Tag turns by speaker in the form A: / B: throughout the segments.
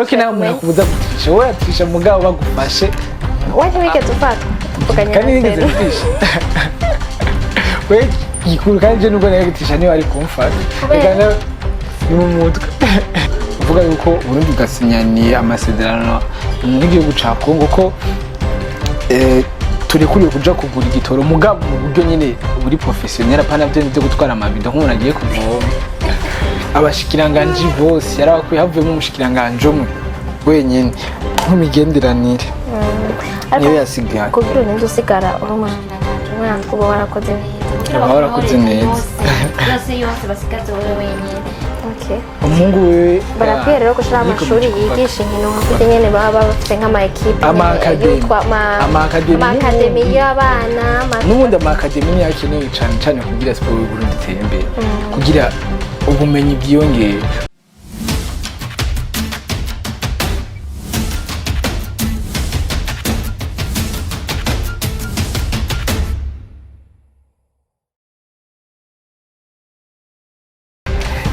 A: Roki nawe murakubuza gutisha wowe atisha mugabo bagufashe
B: waje wigeze ufata
A: kandi nigeze gutisha we ikuru kandi nubwo nawe gutisha niwe ari kumfata reka ni mu mutwe uvuga yuko Burundi bwasinyaniye amasezerano n'igihugu ca Kongo ko turekuriwe kuja kugura igitoro mugabo mu buryo nyene buri professionnel apana byo gutwara amabido nk'umuntu agiye kuvoma abashikiranganje bose yarakwiye havuyemo umushikiranganje umwe wenyine nk'imigenderanire niyo yasigaye
B: kugira ngo usigara urumashikiranganje umwana kuba warakoze neza
A: warakoze neza
B: yose basigaze wenyine
A: umungu wewe
B: barakwiye rero gushira amashuri yigisha inkino nk'uko nyene baba bafite nk'ama equipe amakademi y'abana
A: n'ubundi amakademi yakeneye cyane kugira siporo y'u Burundi itere imbere kugira ubumenyi bwiyongere.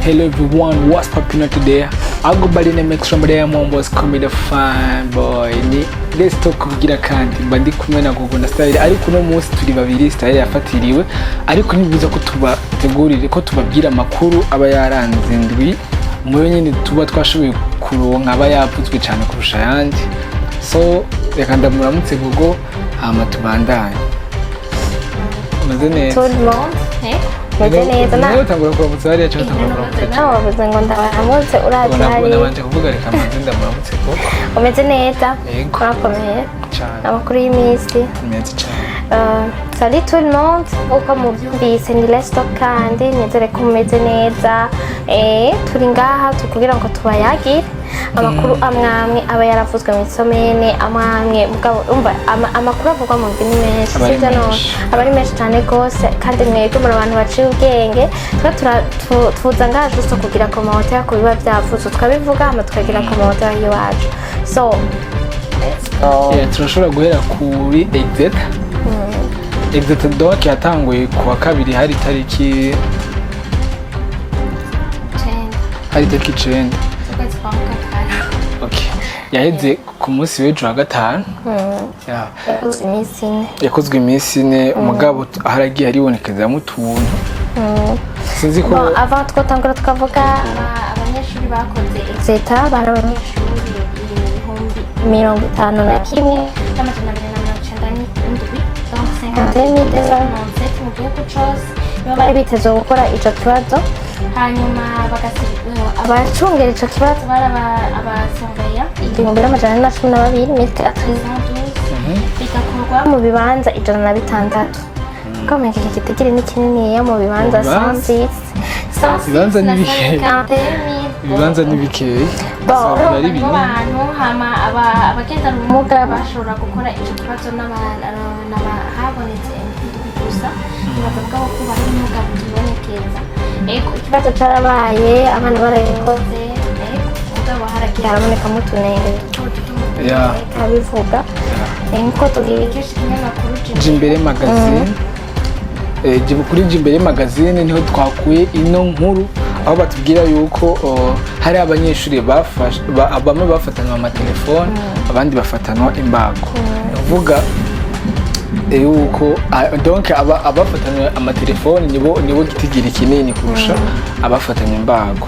A: Hello everyone, what's popping up today? I'll go by the name extra mbere Mombo's comedy fan boy. Let's talk kugira kandi bandi kumwe na Gogo na Style ariko no munsi turi babiri Style yafatiriwe ariko nibuza ko tubategurire ko tubabwira makuru aba yaranze ndwi muyo nyine tuba twashoboye kuronka aba yapfutswe cyane kurusha yandi. So reka ndamuramutse Gogo hama tubandanye. Maze neza.
B: Meze neza na
A: utangura kuramutsa hariya cyangwa utangura kuramutsa
B: nawe wavuze ngo ndabaramutse uraje hari
A: nabanje kuvuga reka maze ndamuramutse ko
B: umeze neza urakomeye
A: cyane
B: amakuru y'imisi
A: meze cyane
B: salut tout le monde uko mubyumvise ni Let's Talk kandi nizere ko mumeze neza turi ngaha tukubwira ngo tubayagire amakuru amwamwe aba yaravuzwe mu isomene amwamwe mugabo umva amakuru avugwa mu ndimi menshi sivyo no abari menshi cyane gose kandi mwebwe muri abantu baciye ubwenge tuza ngaje so kugira commentaire ku biba byavuzwe tukabivuga ama tukagira commentaire yiwacu so let's go
A: turashobora guhera kuri exit doc yatanguye kuwa kabiri hari tariki 9 okay yaheze ku munsi w'ejo wa gatanu yakozwe iminsi ine umugabo aharagiye aribonekeza mu tuntu sinzi ko
B: avant twatangura tukavuga abanyeshuri bakoze exit bari abanyeshuri 51 n'amajana 297 mu gihugu cyose bari biteze gukora ico kibazo hanyuma abacungera ico kibazo bari abasongaya 1912 bigakorwa mu bibanza 106 komeye iki kitegere ni kinini ya mu bibanza 106
A: ibibanza ni bikeyi
B: bari binini hama abagenda ubumuga bashobora gukora ico kibazo n'abahabonetse gusa bavuga ko bari ubumuga bwibonekeza ikibazo cyarabaye abantu barayikoze mugabo haragira haraboneka mutunenge kabivuga nko tugiye keshi kinyamakuru
A: Jimbere magazine kuri Jimbere magazine niho twakuye ino nkuru aho batubwira yuko hari abanyeshuri bamwe bafatanwa amatelefone abandi bafatanwa imbago uvuga yuko donc abafatanywe amatelefone nibo gitigira kinini kurusha abafatanywe imbago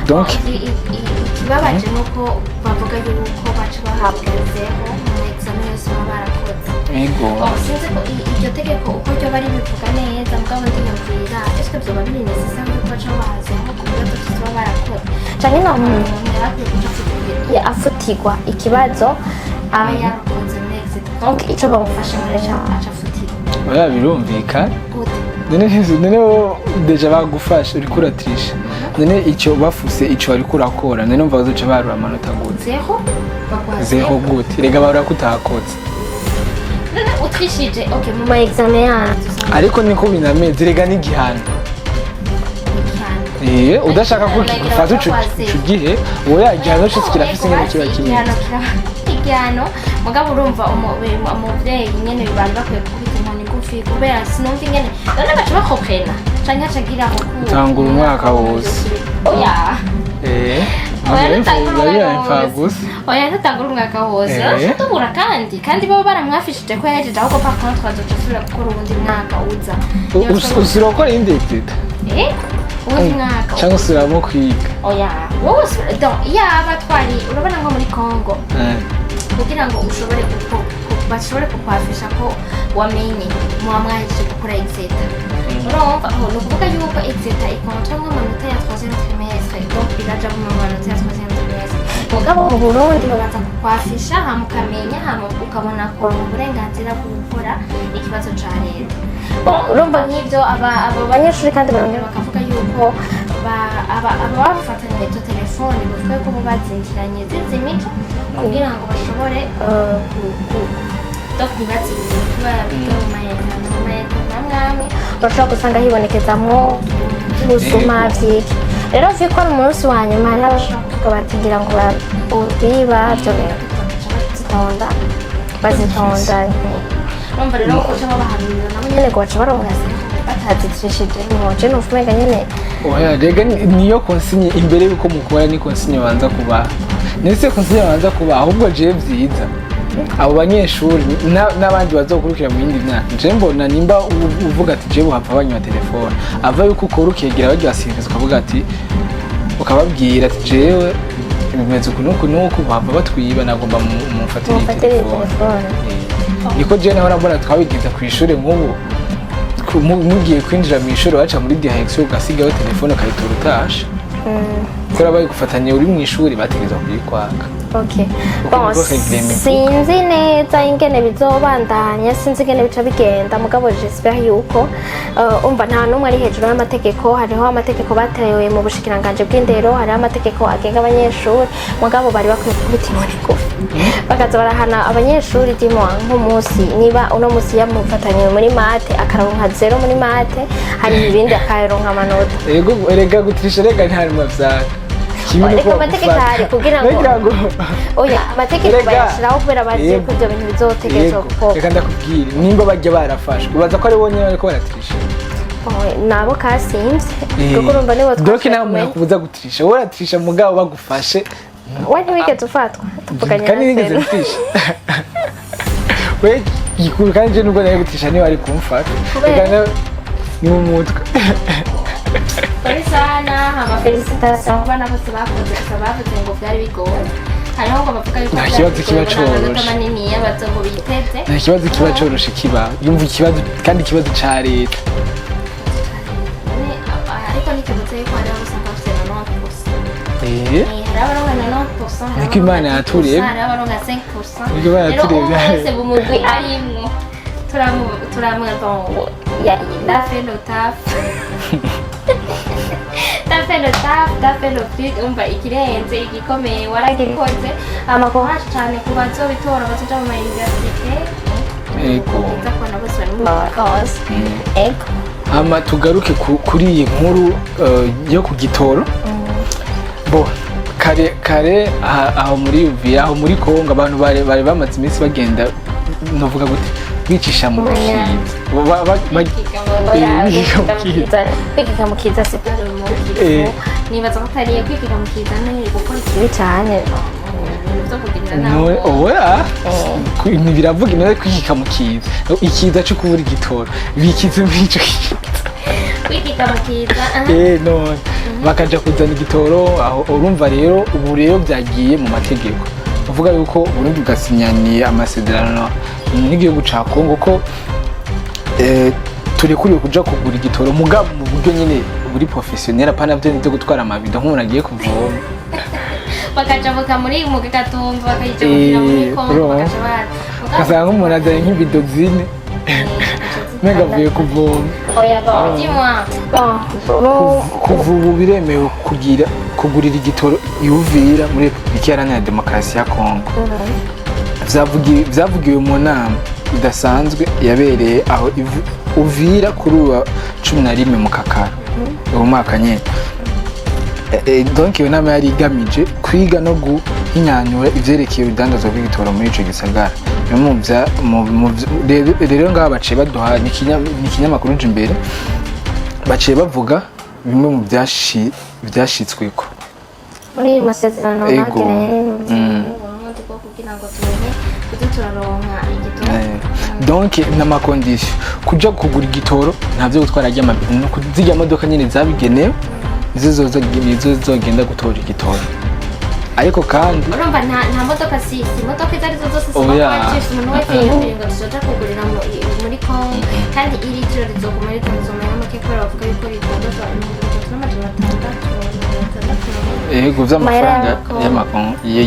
A: donc
B: kibabaje nuko bavuga yuko baca bahabwezeho mu examen yose barakoze
A: yego
B: sinzi ko iryo tegeko uko ryo bari bivuga neza mugabo ndiyumvira ese byo bari necessary ko baca bahazeho ku buryo tuba barakoze cyane no afutirwa ikibazo aba yarakoze donc icyo bamufashe muri acafutirwa
A: oya birumvika none deja bagufashe uri kuratirisha none icyo bafuse icyo bari kurakora none umva bazoca barura amanota gute zeho gute rega barura kutahakoze
B: utrishije okay mu examen yacu
A: ariko niko binameze rega n'igihano udashaka ko kigufata ico gihe wowe yajyana cyo kirafise ngene kiba kinini
B: igihano mugabo urumva umuvyeyi nyene bibanda bakwiye kubita inkoni ngufi kubera sinumva ingene none baca bakoprena canke acagira ngo
A: tangura umwaka wose
B: oya oya ntatangura umwaka wose tubura kandi baba baramwafishije ko yahejeje ahubwo par contre twazoca asubira gukora uwundi mwaka uza
A: usubira gukora iyindi etida
B: uwundi mwaka
A: cyangwa usubiramo kwiga
B: oya wowe yaba twari urabona nko muri Congo kugira ngo ushobore bashobore kukwafisha ko wamenye muba mwahejeje gukora exeta urumva ni ukuvuga yuko exeta ikontwa nk'amanota ya 3e trimestre donc biraja mu manota ya 3e trimestre mugabo mu Burundi babanza kukwafisha hama ukamenya hama ukabona ko uburenganzira bwo gukora ikibazo ca leta urumva nk'ibyo aba banyeshuri kandi barongera bakavuga yuko abafatanya izo telefone bavuga ko bazinjiranye zizimije kugira ngo bashobore kubatsinda kubera biga mu mayeta namwe urashobora gusanga hibonekezamwo ubusuma vyiki rero vyiko ari umunsi wa nyuma hari abashobora kuvuga bati ngira ngo biba vyo bazitonda urumva rero uca babahanurira nabo nyene ngo baca baronka batazitishije nkoje n'ufumenga nyene
A: oya rega niyo konsinye imbere yuko mukora ni konsinye banza kuba nese konsinye banza kuba ahubwo je vyiza abo banyeshuri n'abandi bazokurukira mu yindi myaka je mbona nimba uvuga ati je buhava banywa telefone ava yuko ukora ukegera bagiye basingiza ukavuga ati ukababwira ati jewe bimeze uku nuku bahava batwiba nagomba mufatire telefone niko je naho mbona twabigiza ku ishuri nk'ubu mugiye kwinjira mu ishuri baca muri direction ugasigaho telefone ukayitora utashe kora bayi gufatanya uri mu ishuri bategeza kuyikwaka
B: okay bon sinzi neza ingene bizobandanya sinzi ingene bica bigenda mugabo j'espère yuko umva nta numwe ari hejuru y'amategeko hariho amategeko batewe mu bushikiranganje bw'indero hariho amategeko agenga abanyeshuri mugabo bari bakwiye kubita inkoni kufi bakaza barahana abanyeshuri dimwa nk'umunsi niba uno munsi yamufatanye muri mate akaronka 0 muri mate hari ibindi akaronka amanota
A: yego erega gutrisha rega ntari mavya
B: reka amategeko ahari kugira ngo oya amategeko bayashiraho kubera bazi ko ibyo bintu bizotegezwa kuko
A: reka ndakubwira nimba bajya barafashwe ubaza ko ari bonyine bariko baratirisha
B: nabo kasimvye kuko urumva nibo
A: doki nawe murakubuza gutirisha wowe uratirisha mugabo bagufashe
B: we ntiwigeze ufatwa tuvuganye
A: kandi nigeze gutirisha we gikuru kandi je nubwo nawe gutirisha niba ari kumfata reka ni mu mutwe
B: Kuri sana amafelicitation kubana bose bakoze ngo byari bigoye hariho ngo bavuga yuko
A: ikibazo kiba coroshe
B: manini y'abazo ngo biteze
A: ikibazo kiba coroshe kiba yumva ikibazo kandi ikibazo ca leta
B: ariko n'ikibazo yuko hari abasanga bafite na 9%
A: niko Imana yaturiye
B: hari abaronka 5%
A: niko Imana yaturiye
B: bose bumugwi arimwo turamwe ya la fait le taf t'as fait le plus umva ikirenze igikomeye waragikoze amakohaje cyane ku bazobitora bazoja mu universite
A: ego
B: ndakubona bose bari mu bakose ego
A: ama tugaruke kuri iyi nkuru yo ku gitoro bo kare aho muri Uvira aho muri Kongo abantu bari bamaze iminsi bagenda novuga gute bicisha mu kiza
B: kwikiga mu kiza nibaza ko atariye kwikiga mu kiza ni gukora ikibi cyane
A: oya biravuga intore kwikika mu kiza ikiza cyo kubura igitoro bikize mwico
B: kwikika mu kiza
A: none bakaja kuzana igitoro aho urumva rero ubu rero byagiye mu mategeko uvuga yuko Burundi bwasinyaniye amasezerano n'igihugu ca Kongo ko turekuriwe kuja kugura igitoro mugabo mu buryo nyene buri professionnel apana byo nivyo gutwara amabido nk'umuntu agiye kuvoma
B: bakajabuka muri mu gatumba bakayijabukira muri Kongo
A: ugasanga nk'umuntu azanye nk'ibido zine mega avuye kuvoma kuva ubu biremewe kugurira igitoro Uvira muri Repubulika Iharanira Demokarasi ya Kongo vyavugiwe mu nama idasanzwe yabereye aho Uvira kuri uwa 11 mu Kakara uwo mwaka nyene donc iyo nama yari igamije kwiga no guhinyanyura ivyerekeye urudandazwa rw'igitoro muri ico gisagara rero ngaha baciye baduha n'ikinyamakuru nje imbere baciye bavuga bimwe mu vyashitsweko
B: muri masezerano
A: Ego.
B: kugira ngo tumenye kuko turaronka igitoro.
A: Donc n'amakondisiyo kuja kugura igitoro ntavyo gutwara no kuzirya modoka nyene zabigenewe nizo zogenda gutora igitoro. Ariko kandi
B: urumva nta modoka si imodoka izo arizo zose zibakwakisha umuntu wese yiyumvira ngo tuzoja kugurira muri Kongo kandi iri litiro rizoguma ritonzomera make kubera bavuga yuko ritondozwa
A: ego vy'amafaranga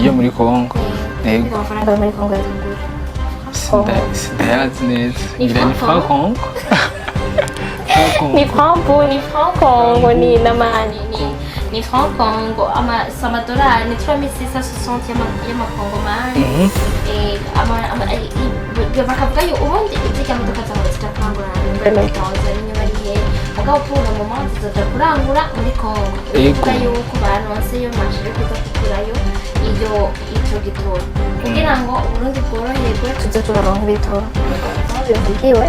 A: yo muri Kongo. Ego
B: amafaranga yo muri Kongo
A: sindayazi neza ngira ni franc Kongo
B: ni franc Kongo ni namani ni franc Kongo amadolari ni 3660 y'amakongomani bakavuga yo ubundi izirya modoka zawe zitakangura muri Tanzania barihe mugabo pura mu manzi zoja kurangura muri Kongo kuvuga yuko baronse yo mashire kuza kugurayo ico gitoro kugira ngo Uburundi bworoherwe tuze turaronka ibitoro bivugiwe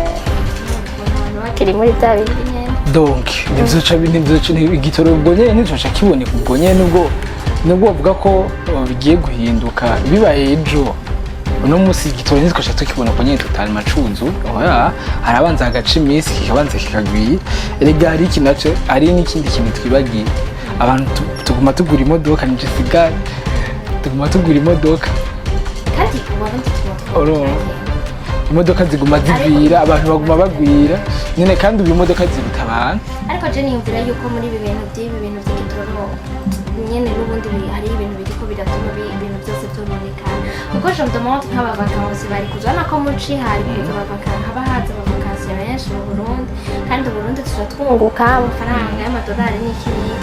B: kiri muri bya bindi nyene.
A: Donc nivyoca igitoro ubwo nyene ntizoca kiboneka ubwo nyene nubwo bavuga ko bigiye guhinduka bibaye ejo uno musi igitoro ntitwasha tukibona ko nyene tutari macuzu oya harabanza agaca imisi kikabanza kikagwira erega hari iki naco ari n'ikindi kintu twibagiye abantu tuguma tugura imodoka nije sigari tuguma tugura imodoka
B: kandi Uburundi tuguma
A: imodoka ziguma zigwira abantu baguma bagwira nyene kandi ubu imodoka ziruta abantu.
B: Ariko je niyumvira yuko muri ibi bintu by'igitoro nyene n'ubundi hari ibintu biriko biratuma ibintu byose byononekana kuko je ndamubona nk'aba vacances bari kuzana ko muci hari kuza abavacances haba haza abavacances benshi mu Burundi kandi Uburundi turatwunguka amafaranga y'amadolari n'ikindi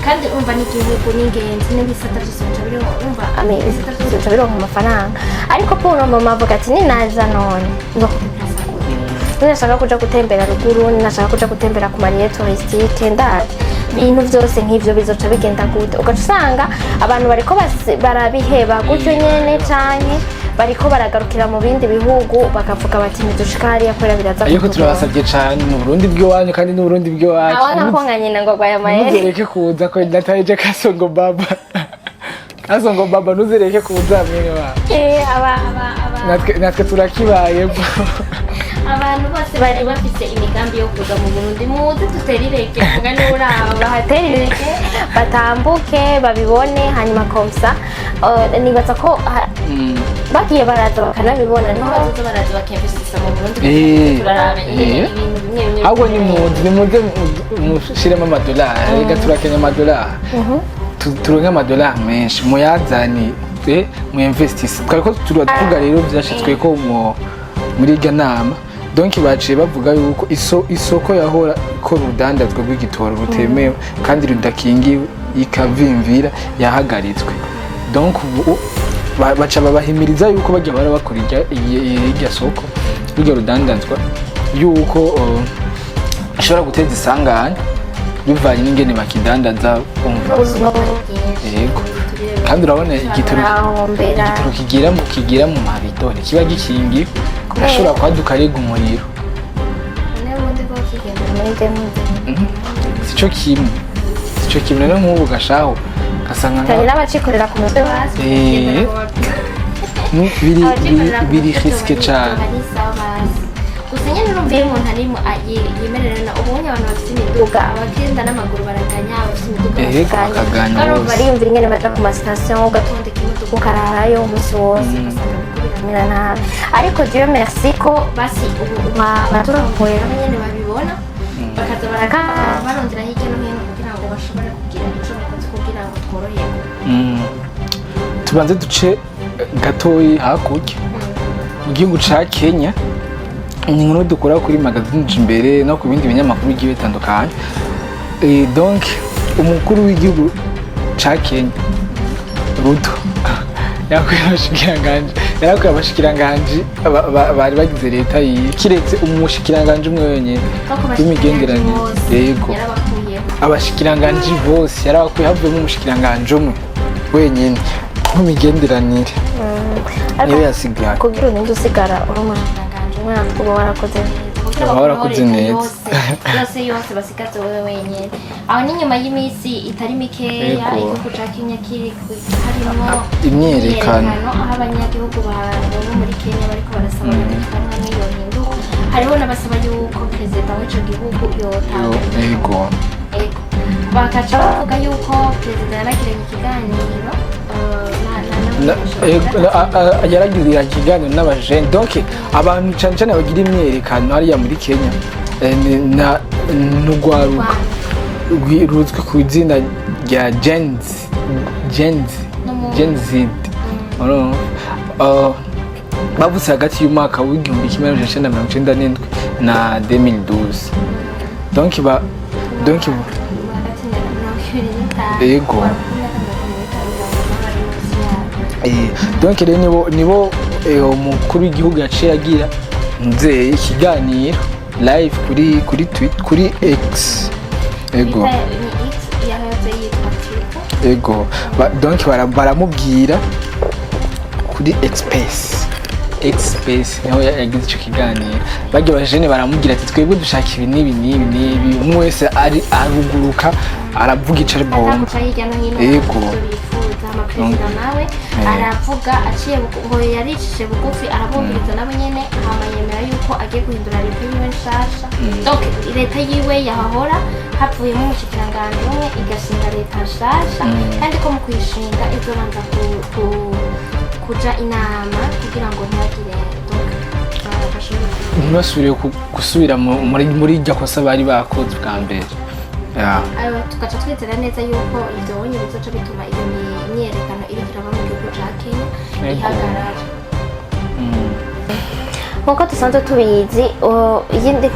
B: kandi urumva n'igihugu n'ingenzi n'ibisata byose bica urumva ibisata byose bica bironka amafaranga ariko pour le moment avuga ati ninaza none nashaka kuja gutembera ruguru nashaka kuja gutembera ku mariye touristique ndazi ibintu byose nk'ivyo bizoca bigenda gute ugaca usanga abantu bariko barabiheba gutyo nyene canke bariko baragarukira mu bindi bihugu bakavuga bati ntidushika hariya kubera biraza
A: ariko turabasabye cane mu Burundi bw'iwanyu kandi n'Uburundi bw'iwacu
B: abana ko nka nyina ngo gwaya maye
A: ntuzereke kuza ko ndataje kasongo baba ntuzereke kuza mwene wa natwe turakibaye
B: abantu bose bari bafite imigambi yo kuza mu Burundi muze tuterireke vuga n'uraba bahaterireke batambuke babibone hanyuma komsa nibaza ko bagiye baraza bakanabibona niho bazoza baraza bakemvisa mu Burundi turarabe ibintu bimwe
A: ahubwo ni muze mushiremo amadolari reka turakenya amadolari turonke amadolari menshi muyazani muyinvestise twariko turavuga rero vyashitswe ko muri iryo nama donc baciye bavuga yuko isoko yahora ko rudandazwa rw'igitoro rutemewe kandi rudakingiwe ikavimvira yahagaritswe donc baca babahimiriza yuko bajya barabakora irya soko rw'iryo rudandazwa yuko ashobora guteza isanganya bivanye n'ingene bakidandaza umva yego kandi urabona igitoro kigira mu mabido kiba gikingiwe ashobora kwaduka arega umuriro sico kimwe no nk'ubu gashaho gasanga
B: n'abacikorera ku mutwe
A: biri risque cane
B: gusa nyine urumva iyo umuntu arimo yemererana ubonye abantu bafite imiduga abagenda n'amaguru baraganya abafite imiduga
A: bakaganya
B: bose bariyumvira ingene baja ku masitasiyo ugatondeka imodoka ukararayo umunsi wose biramera nabi ariko Dieu merci ko basi baturongoye nyene babibona bakaza barondera hirya no hino kugira ngo bashobore kugira ico bakoze kugira ngo tworoherwe.
A: Tubanze duce gatoyi hakurya mu gihugu ca Kenya ni nkuru dukora kuri magazine imbere no ku bindi binyamakuru bigiye bitandukanye. Donc umukuru w'igihugu ca Kenya Ruto yarakwiye abashikiranganje bari bagize leta kiretse umushikiranganje umwe wenyine w'imigenderanire yego abashikiranganje bose yarakwiye havuyemo umushikiranganje umwe wenyine w'imigenderanire niyo yasigaye
B: kugira ngo usigara uri umushikiranganje umwana kuba warakoze kugira bakunohereze yose basigaze wewe wenyine. Aho ni nyuma y'iminsi itari mikeya igihugu ca Kenya harimo
A: imyerekano
B: aho abanyagihugu bo muri Kenya bariko barasaba amategeko n'iyo hinduka. Hariho n'abasaba yuko perezida w'ico gihugu yotanga bakaca bavuga yuko perezida yaragiranye ikiganiro
A: yaragirira ikiganiro n'abajene. Donc abantu cyane cyane bagira imyerekano hariya muri Kenya n'urwaruka ruzwi ku izina rya Gen Z. Bavutse hagati y'umwaka w'igihumbi kimwe n'amajana icenda na mirongo icenda n'indwi na 2012. Donc ego donc rero nibo umukuru w'igihugu yaciye agira nzeye ikiganiro live kuri Twitter kuri X ego donc baramubwira kuri X-Space niho yagize icyo kiganiro. Bagiye abajene baramubwira ati twebwe dushaka ibi n'ibi umwe wese ari aruguruka aravuga icyo ari bwumva. Ego
B: perezida nawe aravuga aciye ngo yaricishije bugufi arabumviriza nabo nyene amayemera yuko agiye guhindura leta yiwe nshasha. Donc leta yiwe yahahora havuyemo umushikiranganji umwe igashinga leta nshasha kandi ko mu kuyishinga izobanza kuja inama kugira ngo ntihagire
A: ntibasubire gusubira muri iryo kosa bari bakoze bwa mbere.
B: Tugaca twizera neza yuko ivyo bonye bizoca bituma iyo myerekano iriko iraba mu gihugu ca Kenya ihagarara. Nkuko dusanzwe tubizi iyindi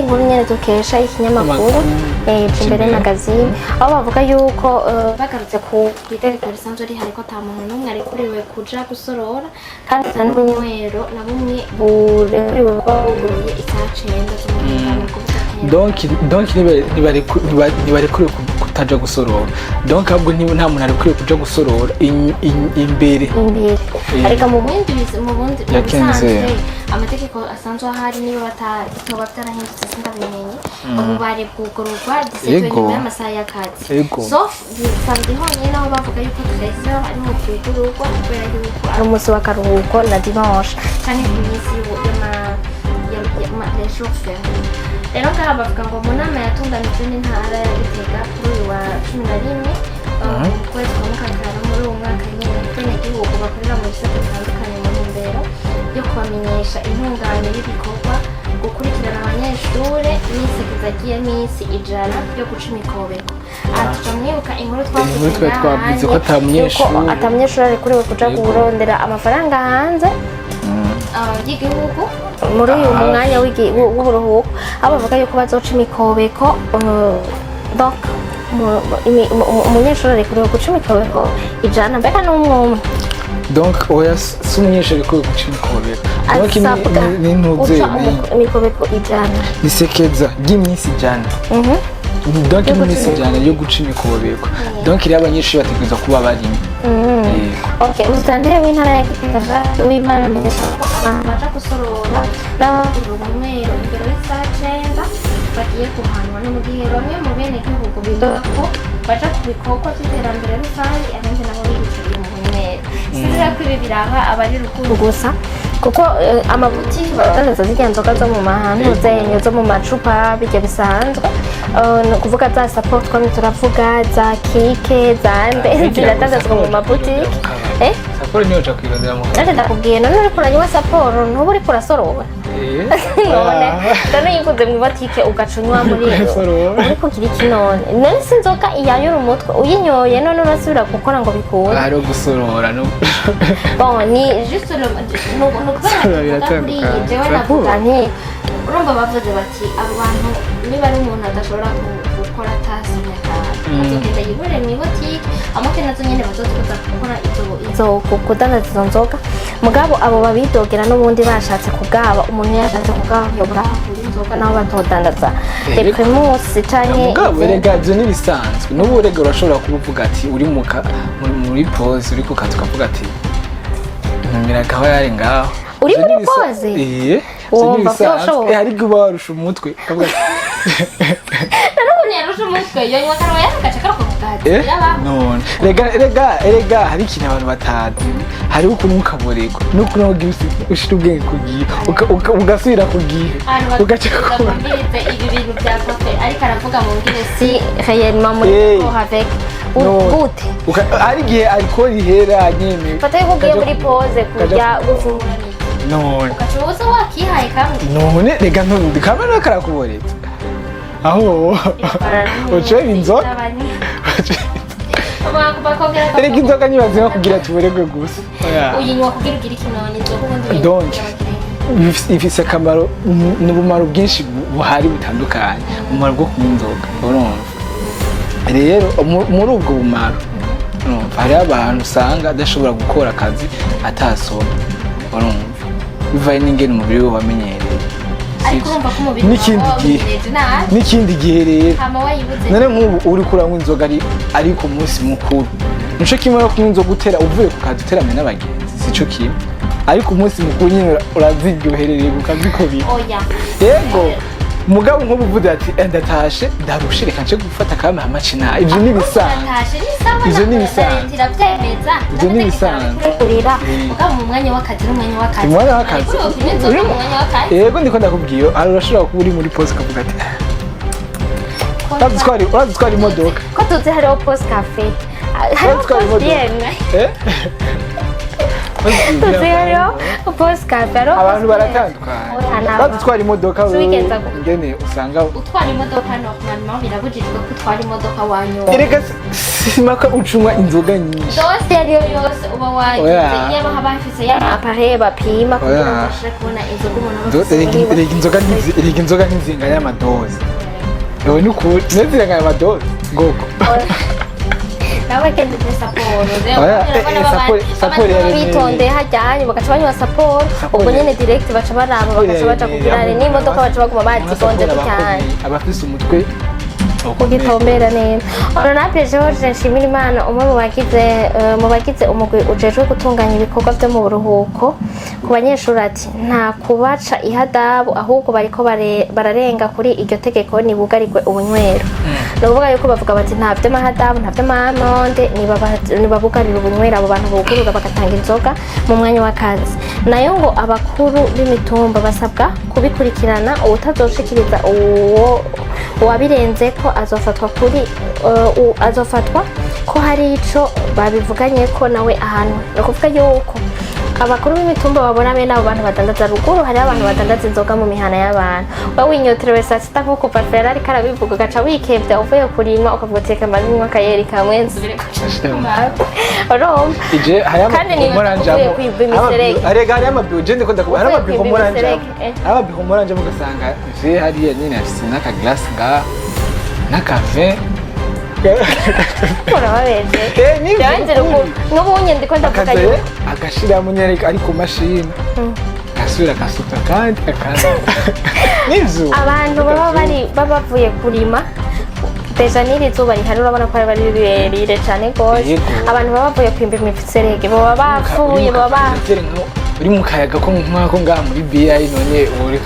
B: nkuru nyene dukesha ikinyamakuru Imbere magazine aho bavuga yuko bagarutse ku itegeko risanzwe rihari ko ata muntu n'umwe arekuriwe kuja gusorora kandi ata n'ubunywero na bumwe burekuriwe kuba buguruye isaha 9 z'umugoroba.
A: Donc ntibarekuriwe kutaja gusorora. Donc ahubwo nta muntu arekuriwe kuja gusorora imbere
B: ariko mu bundi bisanzwe amategeko asanzwe ahari niba batoba byarahindutse sindabimenye ubu bari bwugururwa nyuma y'amasaha y'akazi. So bisanzwe honyine aho bavuga yuko twese ari mu bwugururwa kubera yuko ari umunsi w'akaruhuko na dimanche cyane iminsi y'amashoferi. Rero ngaha bavuga ngo mu nama yatunganijwe n'intara ya Gitega kuri uyu wa 11 mu kwezi kwa Mukakara muri uwo mwaka nyine abenegihugu bakorera mu bisata bitandukanye mu ntumbero yo kubamenyesha intungane y'ibikorwa gukurikirana abanyeshure n'isekeza ry'iminsi 100 yo guca imikobeko. Tuca mwibuka inkuru
A: twavuze ko
B: ata munyeshuri arekuriwe kuja kurondera amafaranga hanze y'igihugu muri uyu mwanya w'uburuhuko aho bavuga yuko bazoca imikobeko. Donc umunyeshuri arekuriwe guca imikobeko 100 mbega n'umwe.
A: Donc oya si umunyeshuri arekuriwe guca imikobeko
B: imikobeko 100
A: nisekeza ry'iminsi 100. Donc iminsi 100 yo guca imikobeko. Donc rero abanyeshuri bategereza kuba barimo.
B: Okay, mutandire w'intara ya Gitega w'Imana baja gusorora n'abunywero imbere y'isaha 9 bagiye kuhanwa no mu gihe bamwe mu bene gihugu bidoga ko baja ku bikorwa by'iterambere rusange abandi nabo bicaye mu bunywero. Sinzira ko ibi biraba abari rukuru gusa kuko amabutiki badandaza zirya nzoga zo mu mahantu zenyo zo mu macupa bijya bisanzwe kuvuga za support twamwe turavuga za kike za nde ziradandazwa mu mabutiki.
A: Saporo niyo uca kwirondera mu
B: nande ndakubwiye none uriko uranywa saporo ntuba uriko urasorora none yikuze mu butike ugacunywa muri uriko kiri kinone none si inzoga iyanyura umutwe uyinyoye none urasubira gukora ngo bikunda
A: ari gusorora no
B: bon ni juste no kubera jewe navuga nti urumva bavuze bati abo bantu niba ari umuntu adashobora gukora tasi azogenda yigurire mu butike amuke nazo nyene bazotuza gukora izo kudandaza izo nzoga mugabo abo babidogera n'ubundi bashatse kugaba umuntu yashatse kugaba yobura inzoga naho batodandaza Primus canke
A: mugabo erega ivyo nibisanzwe n'ubu urega urashobora kuvuga ati uri muri pause uri kukazi ukavuga ati ntumira gaho yari ngaho
B: uri muri pause wumva byoshoboka
A: ariko uba warusha umutwe
B: nanone yarusha umutwe yonywa karwa yaragaca karuko kugahati
A: none rega hari ikintu abantu batazi hari ukuntu mukaborego n'ukuntu ushira ubwenge kugiye ugasubira kugiye ugaca
B: kubwiriza ibi bintu bya profe ariko aravuga mu ngire si réellement muri ko avec gute
A: ari gihe alcool ihera nyene
B: fata yuko ugiye muri pause kujya gufungura
A: none
B: ukacuza wakihaye kamwe
A: none rega ntundi kamera karakuboretse aho ucwe inzoga rega inzoga nibaze nko kugira tuboregwe gusa
B: uyinywa kugira ugire ikinoni inzoga ubundi
A: donc ifise akamaro n'ubumaro bwinshi buhari butandukanye umumaro bwo kunywa inzoga urumva rero muri ubwo bumaro hariho abantu usanga adashobora gukora akazi atasoma urumva bivaye n'ingene umubiri we wamenyereye n'ikindi gihe rero none nk'ubu uri kuranywa inzoga ari ku munsi mukuru nico kimwe no kunywa inzoga utera uvuye ku kazi uteramye n'abagenzi sico kimwe ariko umunsi mukuru nyine uraziryoherereye ukazikubira yego mugabo nk'ubu uvuze ati ndatashe ndarushe reka nce gufata akame amacina ivyo ni bisanzwe ivyo ni bisanzwe ivyo ni bisanzwe
B: mugabo mu mwanya w'akazi n'umwanya w'akazi
A: umwanya w'akazi yego ndiko ndakubwiye ari urashobora kuba uri muri pause ukavuga ati urazitwara imodoka
B: ko tuzi hariho pause cafe hariho pause yemwe tuzero postcard
A: abantu baratandukanye badutwara imodoka ngene usanga
B: utwara imodoka no mama birabujijwe ko utwara imodoka wanyu
A: erega simaka ucumwa inzoga nyinshi
B: dose yariyo yose uba wagize niba habafise ya appareil bapima kugira ngo bashire kubona inzoga umuntu
A: erega inzoga n'izinga y'amadoze yewe nuko neziranga y'amadoze ngoko
B: nawe kende saporo bitonde hajyanye bagaca banywa saporo ubwo nyene direct baca baraba bagaca baca kugira n'imodoka baca baguma bazitonde cyane
A: abafise umutwe
B: ugitombera neza Honorable George Nshimirimana umwe mu bagize umugwi ujejwe gutunganya ibikorwa byo mu buruhuko ku banyeshuri ati nta kubaca ihadabu ahubwo bariko bararenga kuri iryo tegeko nibugarirwe ubunywero nuvuga yuko bavuga bati nta vy'amahadabu nta vy'amamonde nibabugarira ubunywero abo bantu bugurura bagatanga inzoga mu mwanya w'akazi nayo ngo abakuru b'imitumba basabwa kubikurikirana ubutazoshikiriza uwo wabirenze ko azofatwa ko hari ico babivuganye ko nawe ahanwe no kuvuga yuko abakuru b'imitumba babona bene abo bantu badandaza ruguru hari abantu badandaza inzoga mu mihana y'abantu wowe winyoterewe saa sita nk'uko parfera ariko arabivuga ugaca wikevya uvuye kurima ukavuga uti reka mbanze nywa akayeri kamwe nsubire urumva kandi niba uvuye kwiba imiserege
A: arega hari amabiho je ndiko ndakuba hari amabiho moranje mugasanga je hariya nyine afise n'aka glass nga n'akave
B: urababeje yanjye n'ubunye ndiko ndavuga yuko
A: agashira munyereka ari ku mashini asubira akasuka kandi akaza nivyo abantu
B: baba bavuye kurima deja n'iri zuba rihari urabona ko ari rirerire cyane gose abantu baba bavuye kwimba imiserege baba bapfuye baba
A: uri mu kayaga ko nk'ako ngaha muri BI none uri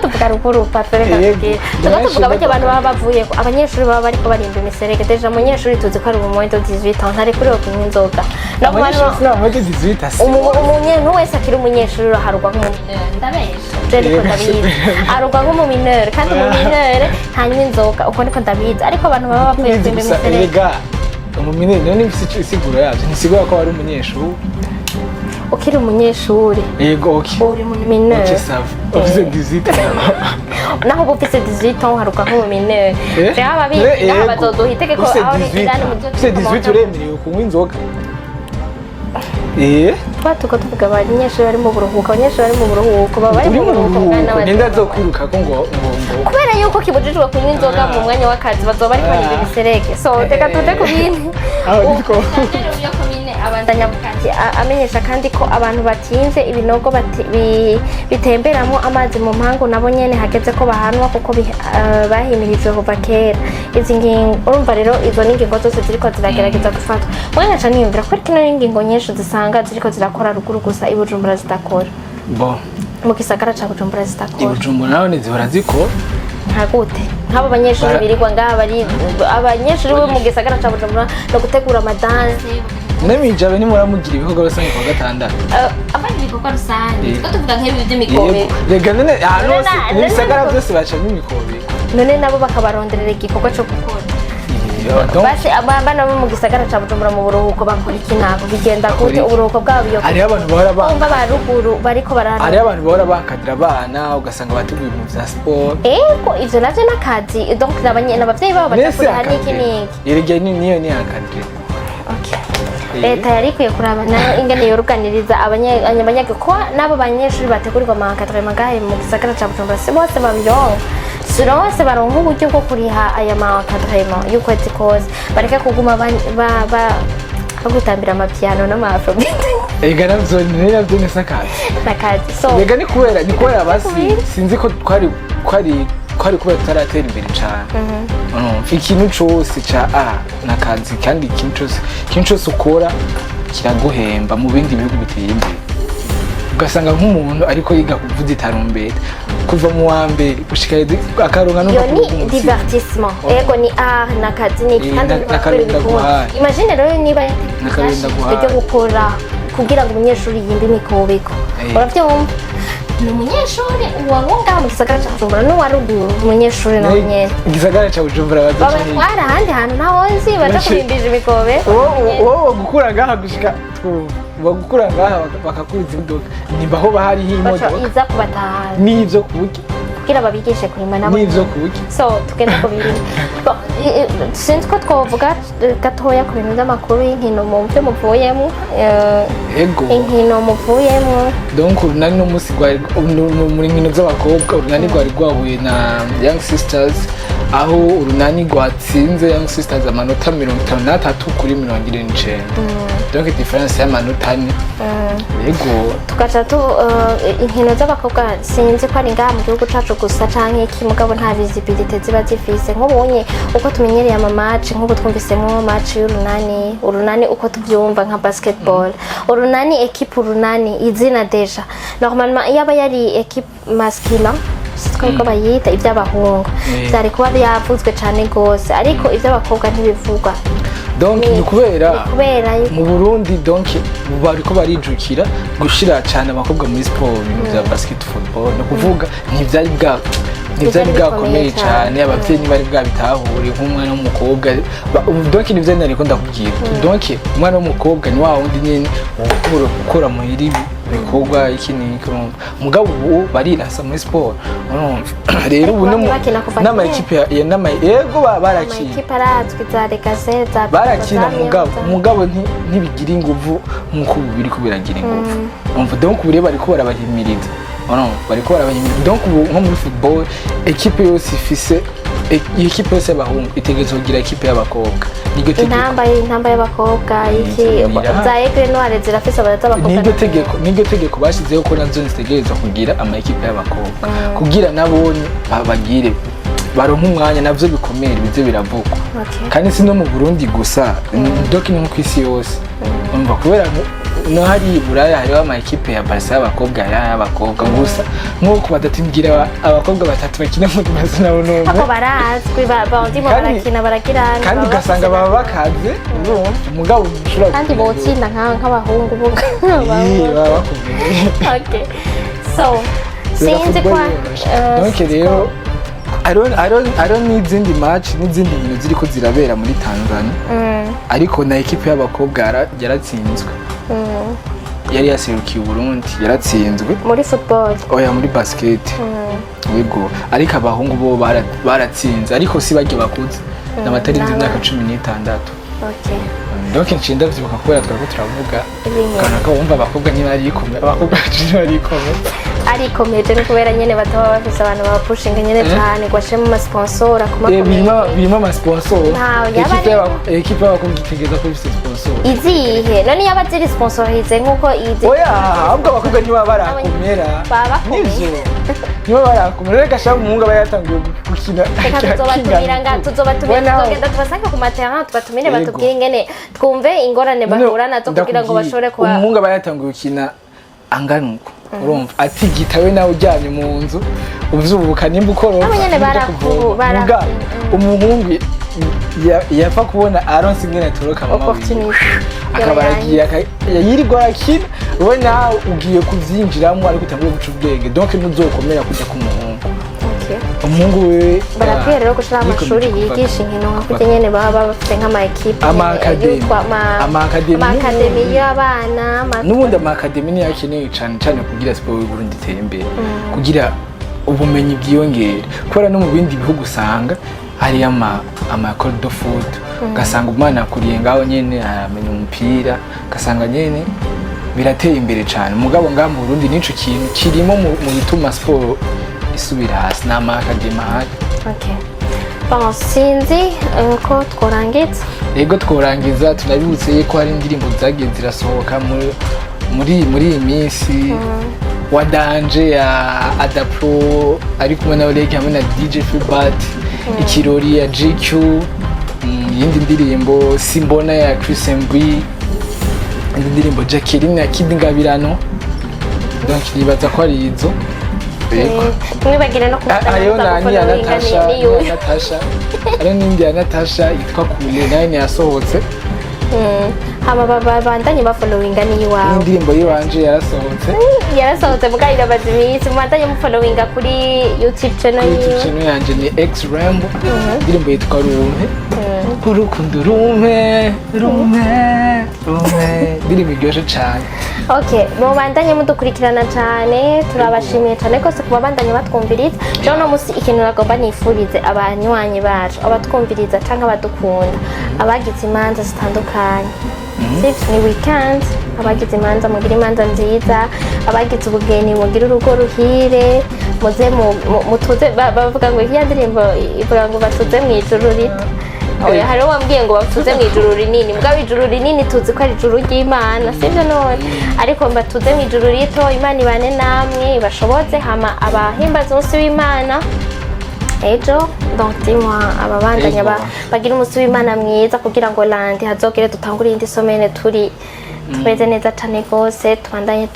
B: tuvuga ruguru patore kandi tuvuga bake abantu baba bavuye abanyeshuri baba bariko barimba imiserege deja umunyeshuri tuzi ko ari mu moment 18 ans ntari kuri kunywa inzoga
A: no muri 18
B: umuntu wese akiri umunyeshuri harugwa nk'umunere ndabesha je niko ndabizi harugwa nk'umunere kandi umunere ntanywa inzoga uko niko ndabizi ariko abantu baba bavuye kwimba imiserege
A: umunere none isiguro yavyo ntisigura ko ari umunyeshuri
B: ukiri umunyeshuri
A: yego
B: uri mu mineur
A: ufise 18
B: naho ufise 18 ans haruka nko mu mineur byaba bizi naho bazoduha itegeko aho irani mu byo
A: 18 uremerewe kunywa inzoga
B: twatuko tuvuga abanyeshuri bari mu buruhuko baba bari mu buruhuko
A: bwana nenda zokwiruka ko ngo
B: kubera yuko kibujijwe kunywa inzoga mu mwanya w'akazi bazoba bari kwanywa ibiserege so teka tute ku bindi abandanya kandi amenyesha kandi ko abantu batinze ibinogo bitemberamo amazi mu mpangu nabo nyene hageze ko bahanwa kuko bahimirijwe kuva kera izi ngingo urumva rero izo n'ingingo zose ziriko ziragerageza gufatwa mwana ca niyumvira ko kino n'ingingo nyinshi zisanga ziriko zirakora ruguru gusa i Bujumbura zidakora
A: bo
B: mu gisagara ca Bujumbura zitakora
A: Bujumbura naho zihora zikora
B: nka gute nk'abo banyeshuri birirwa ngaha bari abanyeshuri bo mu gisagara ca Bujumbura no gutegura amadanse
A: Nemijabe ni muramugira ibikorwa rusange kwa gatandatu
B: abandi ibikorwa rusange ko tuvuga nk'ibi by'imikobeko
A: rega none ibisagara byose bacamo imikobeko
B: none nabo bakabaronderera igikorwa cyo gukora basi abana bo mu gisagara ca Bujumbura mu buruhuko bakora iki ntabwo bigenda gute uburuhuko bwabo iyo
A: hari abantu bahora
B: bumva baruguru bariko barara
A: hari abantu bahora bakadira abana ugasanga bateguye ibintu vya sport
B: ko ivyo navyo n'akazi donc n'abavyeyi babo batakuri hani iki niki
A: irege niyo ni akadire
B: leta yari ikwiye kuraba nayo ingene yoruganiriza abanyagiko n'abo banyeshuri bategurirwa amakadre magahe mu gisagara ca Bujumbura si bose babironka si bose baronka uburyo bwo kuriha aya makadrema y'ukwezi kose bareke kuguma bagutambira amapiano n'amaafrobeat
A: ega navyo ni sakazi
B: so
A: ega ni kubera basi sinzi ko twari kubera tutaratera imbere cane ikintu cose ca nakazi kandi ikintu cose ukora kiraguhemba mu bindi bihugu biteye imbere ugasanga nk'umuntu ariko yiga kuvuza itarumbeta kuva mu wa mbere gushika akaronka no
B: ni divertissement ego ni nakazi ni kandi imagine rero niba yategereje gukora kugira ngo umunyeshuri yimbe imikobeko uravyumva ni umunyeshuri uwawunga mu gisagara ca Bujumbura n'uwaruguru umunyeshuri nawe nyene
A: igisagara ca Bujumbura
B: babatwara ahandi hantu naho nzi baja kurimbije imikobe
A: wowe gukura ngaha gushika bagukura ngaha bakakuriza imodoka nimbaho bahariho imodoka
B: iza kubatahana
A: n'ivyo kuburyo
B: kugira babigishe kurima nabo
A: n'ivyo kuburyo
B: so tugenda kubirima sinzi ko twovuga gatoya ku bintu by'amakuru y'inkino mu byo muvuyemo inkino muvuyemo
A: donc urunani n'umunsi muri nkino z'abakobwa urunani rwari rwahuye na Young Sisters aho urunani rwatsinze Young Sisters amanota 53 kuri 29 donc difference y'amanota 4 yego
B: tugaca inkino z'abakobwa sinzi ko ari ngaha mu gihugu cacu gusa canke iki mugabo nta visibility ziba zifise nk'ubunye uko tumenyereye ama match nk'uko twumvisemo match urunani uko tubyumva nka basketball urunani equipe urunani izina deja normalement yaba yari equipe masculine ko bayita iby'abahungu byari kuba byavuzwe cyane gose ariko iby'abakobwa ntibivugwa
A: donc ni kubera mu Burundi donc bariko barijukira gushira cyane abakobwa muri sport ibintu bya basketball no kuvuga ntivyari bwakomeye cyane abavyeyi ntibari bwabitahure nk'umwana w'umukobwa donc nivyo nariko ndakubwira donc umwana w'umukobwa ni wa wundi nyene ukora muhiri bikorwa ikini mugabo ubu barirasa muri sport rero ubu n'ama equipe yego barakina
B: equipe arazwi za Legaze za
A: barakina mugabo ntibigira inguvu nkuko biri kubiragira inguvu umva donc ubu rero bariko barabahimiriza bariko barabahimiriza donc ubu nko muri football equipe yose ifise ikipe yose y'abahungu itegerezwa kugira ikipe y'abakobwa niryo tegeko
B: intamba y'abakobwa iki za Aigle Noire zirafise abakobwa
A: niryo tegeko bashizeho ko nazo zitegerezwa kugira ama equipe y'abakobwa kugira nabone bagire baronka umwanya navyo bikomeye bize biravugwa kandi si no mu Burundi gusa donc no ku isi yose umva kubera no hari Buraya hariho ama equipe ya Barca y'abakobwa gusa nkuko badatimbwira abakobwa batatu bakina mu mazina n'ubu
B: ako barazwi bandi mu barakina baragirana
A: kandi ugasanga baba bakaze umugabo ushobora
B: kandi botsinda nk'abahungu bo
A: baba
B: okay so sinzi kwa
A: donc rero I don't n'izindi match n'izindi nkino ziriko zirabera muri Tanzania ariko na equipe y'abakobwa yaratsinzwe yari yaserukiye Burundi yaratsinzwe
B: muri football
A: oya muri basket yego ariko abahungu bo baratsinze ariko si bagiye bakuze n'abatarinze imyaka 16
B: okay
A: donc nshinda vyibuka kubera twariko turavuga kana ko wumva abakobwa ntibari ikomeye abakobwa ntibari ikomeye
B: ariko meje no kubera nyene bataba bafise abantu babapushinga nyene cyane gwashemo ama sponsor
A: birimo ama sponsor equipe y'abakobwa itegeza ko ifise sponsor
B: izihe none yaba ziri sponsorize nkuko izi
A: oya ahubwo abakobwa niba barakomera nivyo niba barakomera reka shaka umuhungu aba yatangiye gukina
B: tuzobatumira tugenda tubasanga ku matera tubatumire batubwire ingene twumve ingorane bahura nazo kugira ngo bashobore kuba
A: umuhungu aba yatangiye gukina angana uko urumva ati gitawe nawe uryamye mu nzu uvyubuka nimba ukoroka
B: abo nyene
A: muga umuhungu yapfa kubona aronse ingene atoroka mama akaba yirirwa arakina we nawe ugiye kuvyinjiramo ariko utanguye guca ubwenge donc ntuzokomera kuja ku muhungu umuhungu we
B: barakwiye rero gushira amashuri yigisha inkino nka kujya nyene baba bafite nk'ama equipe amakademi y'abana
A: n'ubundi amakademi ni yakeneye cane cane kugira siporo y'Uburundi itere imbere kugira ubumenyi bwiyongere kubera no mu bindi bihugu usanga hari ama école de foot gasanga umwana akuriye ngaho nyene aramenya umupira gasanga nyene birateye imbere cane mugabo ngaho mu Burundi nico kintu kirimo mu bituma siporo isubira hasi n'amakademi ahari.
B: Okay. Bon, sinzi ko tworangiza.
A: Yego tworangiza tunabibutse ko hari indirimbo zagiye zirasohoka muri iyi minsi wa Danje ya Adapro ari kumwe na Olegi hamwe na DJ Filbert ikirori ya GQ yindi ndirimbo Simbona ya Chris Mbui indirimbo Jacqueline ya Kid Ngabirano donc nibaza ko ari izo
B: mwibagire no
A: ayo nani ya Natasha ari n'indi ya Natasha yitwa Kule nayo yasohotse
B: hama babandanye bafollowinga ni wawe
A: indirimbo yiwanje
B: yarasohotse mugari n'abazimisi mubandanye mufollowinga kuri YouTube channel
A: yanje ni X Rambo indirimbo yitwa Rumpe urukundo rumpe indirimbo iryoshe cane.
B: Okay, mubandanye mudukurikirana cyane turabashimiye cyane kose kubabandanye batwumviriza rero no musi ikintu nagomba nifurize abanywanyi bacu abatwumviriza canke abadukunda abagize imanza zitandukanye ni weekend abagize imanza mugira imanza nziza abagize ubugeni mugira urugo ruhire muze mutuze bavuga ngo iya ndirimbo ivuga ngo batuze mu ijuru rito oya hari wambwiye ngo batuze mu ijuru rinini mugabo ijuru rinini tuzi ko ari ijuru ry'Imana sivyo none ariko batuze mu ijuru rito Imana ibane namwe bashoboze hama abahimbaza umunsi w'Imana ejo donc dis-moi ababandanya bagira umunsi w'Imana mwiza kugira ngo landi hazogere dutangure indi somene tumeze neza cyane gose tubandanye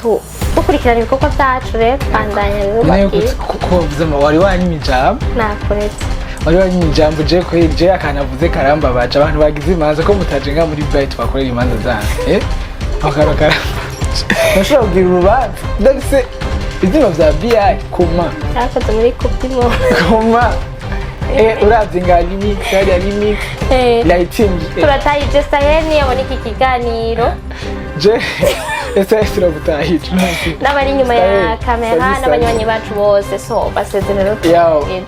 B: dukurikirana ibikorwa byacu rero twandanya rero
A: kuko wari wanyimijambo
B: nakuretse
A: wari wanyimijambo je ko je akanavuze karamba baje abantu bagize imanza ko mutaje nga muri bright bakorera imanza zanyu akarakara nashobora kugira urubanza ndetse izina vya BI kuma
B: yakoze muri kupimo
A: kuma uravye nga limit ya limit lighting
B: turatayije sayeni abona iki kiganiro
A: je ese turabutahije
B: n'abari nyuma ya kamera n'abanywanyi bacu bose so basezerero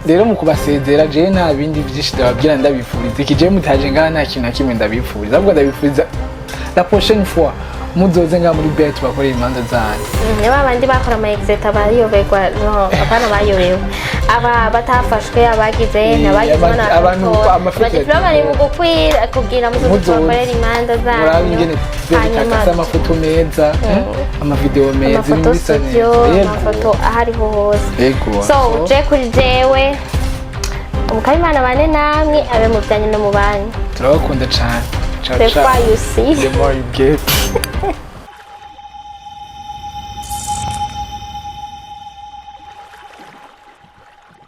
A: rero mu kubasezera je nta bindi byinshi ndababwira ndabifuriza ikije mutaje ngaha nta kintu kimwe ndabifuriza ahubwo ndabifuriza la prochaine fois muzoze nga muri bet bakorera imanza zanyu
B: abandi bakora ama exit abayoberwa no abana bayobewe aba batafashwe abagize nabagize
A: abantu amafoto
B: bari mu gukwira kugira muzoze bakorera imanza zanyu
A: hanyuma amafoto meza amavideo meza
B: amafoto ahariho hose so je kuri jewe umukayimana bane namwe abe mu byanyu no mu banyu
A: turabakunda cyane
B: the more you see
A: the more you get